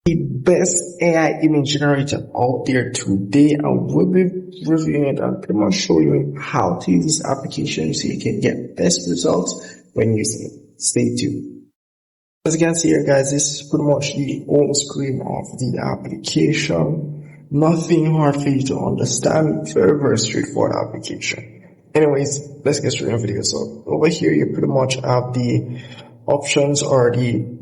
the best AI image generator out there today, and we'll be reviewing it and pretty much show you how to use this application so you can get best results when using it. Stay tuned. As you can see here, guys, this is pretty much the home screen of the application. Nothing hard for you to understand. Very, very straightforward application. Anyways, let's get straight into the video. So over here, you pretty much have the options or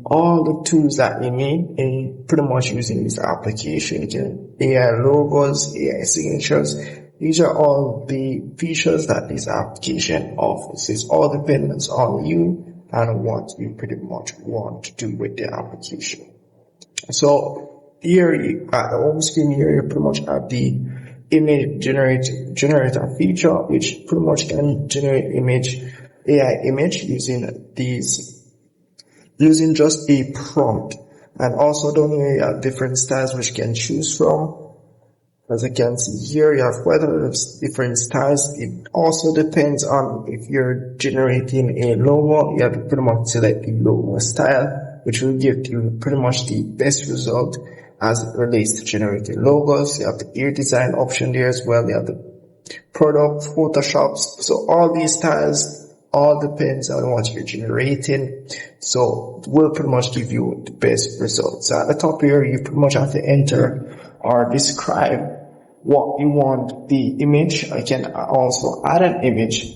all the tools that you need in pretty much using this application. You can AI logos, AI signatures. These are all the features that this application offers. It's all depends on you and what you pretty much want to do with the application. So here at the home screen here, you pretty much have the image generator feature, which pretty much can generate AI image using just a prompt. And also down here you have different styles which you can choose from. As you can see here, you have quite a lot of different styles. It also depends on if you're generating a logo, you have to pretty much select the logo style, which will give you pretty much the best result as it relates to generating logos. You have the gear design option there as well. You have the product, Photoshops. So all these styles all depends on what you're generating. So it will pretty much give you the best results. So at the top here, you pretty much have to enter or describe what you want the image. I can also add an image,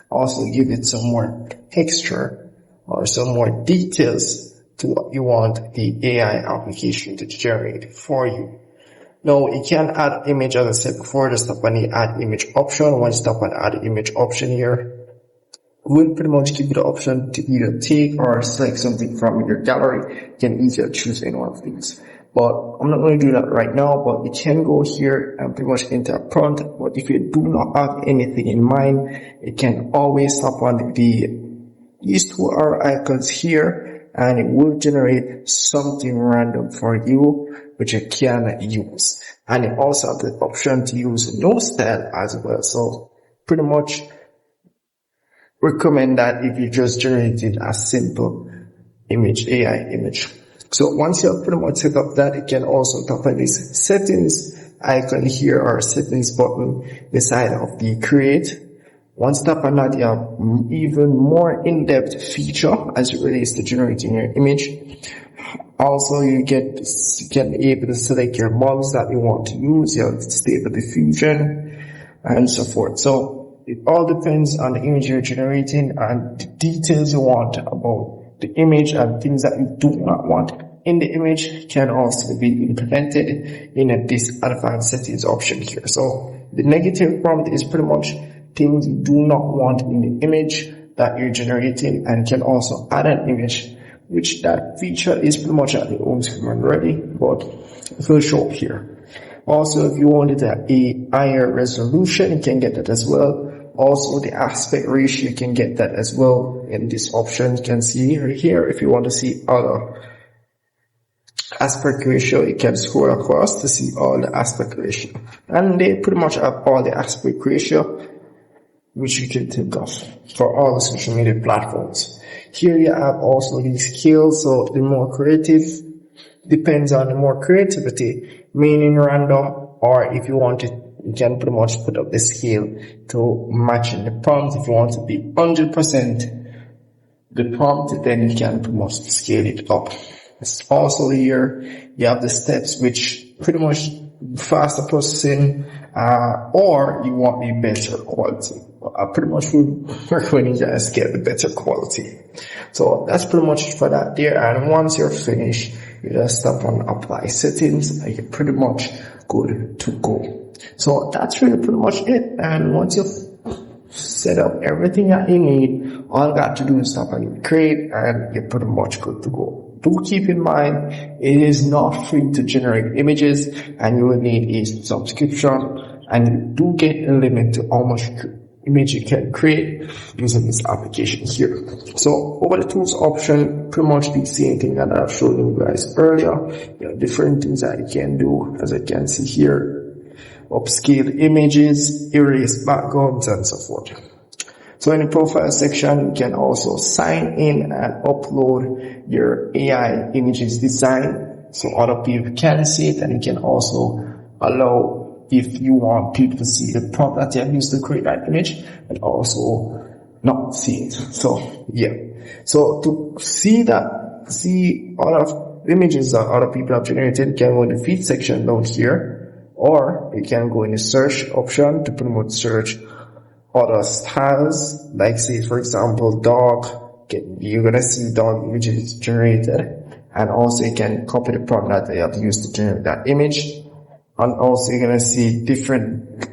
also give it some more texture or some more details to what you want the AI application to generate for you. Now, you can add image, as I said before, just tap on the add image option. Once you tap on add image option here, will pretty much give you the option to either take or select something from your gallery. You can easily choose any one of these. But I'm not going to do that right now, but you can go here and pretty much enter a prompt. But if you do not have anything in mind, you can always tap on these two arrow icons here, and it will generate something random for you, which you can use. And you also have the option to use no style as well. So pretty much recommend that if you just generated a simple image, AI image. So once you have pretty much set up that, you can also tap on this settings icon here or settings button beside of the create. Once you tap on that, you have even more in-depth feature as it relates to generating your image. Also, you can be able to select your models that you want to use. You have stable diffusion and so forth. So it all depends on the image you're generating and the details you want about the image, and things that you do not want in the image can also be implemented in this advanced settings option here. So the negative prompt is pretty much things you do not want in the image that you're generating, and can also add an image, which that feature is pretty much at the home screen already, but it will show up here. Also, if you wanted a higher resolution, you can get that as well. Also, the aspect ratio, you can get that as well in this option. You can see here, if you want to see other aspect ratio, you can scroll across to see all the aspect ratio. And they pretty much have all the aspect ratio, which you can think of for all the social media platforms. Here you have also the scale, so the more creative depends on the more creativity, meaning random, or if you want it, you can pretty much put up the scale to match in the prompt. If you want to be 100% the prompt, then you can pretty much scale it up. It's also here, you have the steps, which pretty much faster processing, or you want the better quality. I pretty much would recommend you guys get the better quality. So that's pretty much for that there. And once you're finished, you just tap on apply settings and you're pretty much good to go. So that's really pretty much it. And once you've set up everything that you need, all you got to do is tap on create and you're pretty much good to go. Do keep in mind, it is not free to generate images, and you will need a subscription, and you do get a limit to how much image you can create using this application here. So over the tools option, pretty much the same thing that I've shown you guys earlier. You have different things that you can do, as I can see here. Upscale images, erase backgrounds, and so forth. So in the profile section, you can also sign in and upload your AI images design so other people can see it, and you can also allow if you want people to see the prompt that you have used to create that image and also not see it. So yeah, so to see all of images that other people have generated, you can go in the feed section down here, or you can go in the search option to pretty much search other styles, like say for example dog. You're gonna see dog images generated, and also you can copy the prompt that they have used to generate that image, and also you're gonna see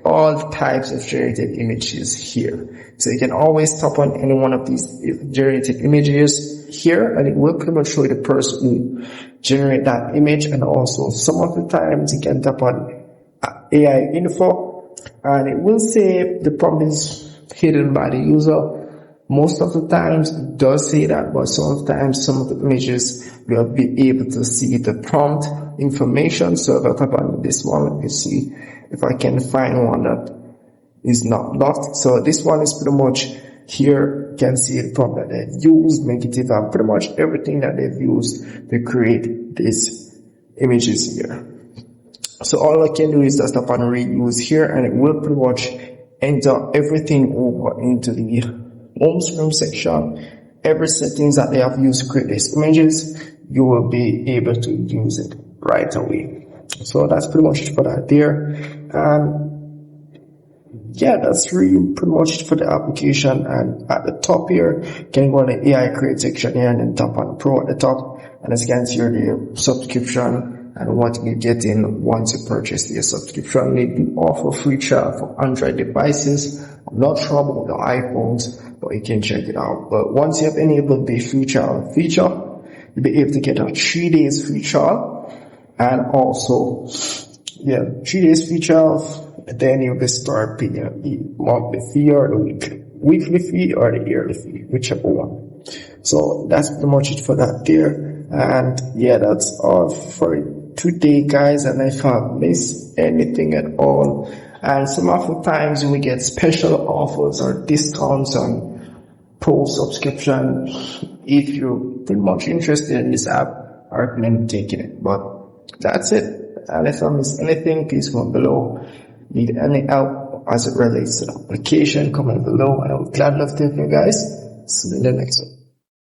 all types of generated images here. So you can always tap on any one of these generated images here, and it will pretty much show you the person who generate that image. And also some of the times you can tap on AI info, and it will say the prompt is hidden by the user. Most of the times it does say that, but sometimes some of the images will be able to see the prompt information. So if I tap on this one, let me see if I can find one that is not locked. So this one is pretty much here. You can see the prompt that they've used, negative, and pretty much everything that they've used to create these images here. So all I can do is just tap on reuse here, and it will pretty much enter everything over into the home screen section. Every settings that they have used to create these images, you will be able to use it right away. So that's pretty much it for that there. And yeah, that's really pretty much it for the application. And at the top here, you can go on the AI create section here and then tap on Pro at the top. And as you can see here, the subscription and what you get in once you purchase the subscription. They do offer free trial for Android devices. I'm not sure about the iPhones, but you can check it out. But once you have enabled the free trial feature, you'll be able to get a 3 days free trial, and also 3 days free trial. Then you'll be start paying the monthly fee or the weekly fee or the yearly fee, whichever one. So that's pretty much it for that there. And yeah, that's all for today, guys. And if I missed anything at all, and some of the times we get special offers or discounts on Pro subscription. If you're pretty much interested in this app, I recommend taking it. But that's it. And if I missed anything, please comment below. Need any help as it relates to the application, comment below, and I would gladly love to help you guys. See you in the next one.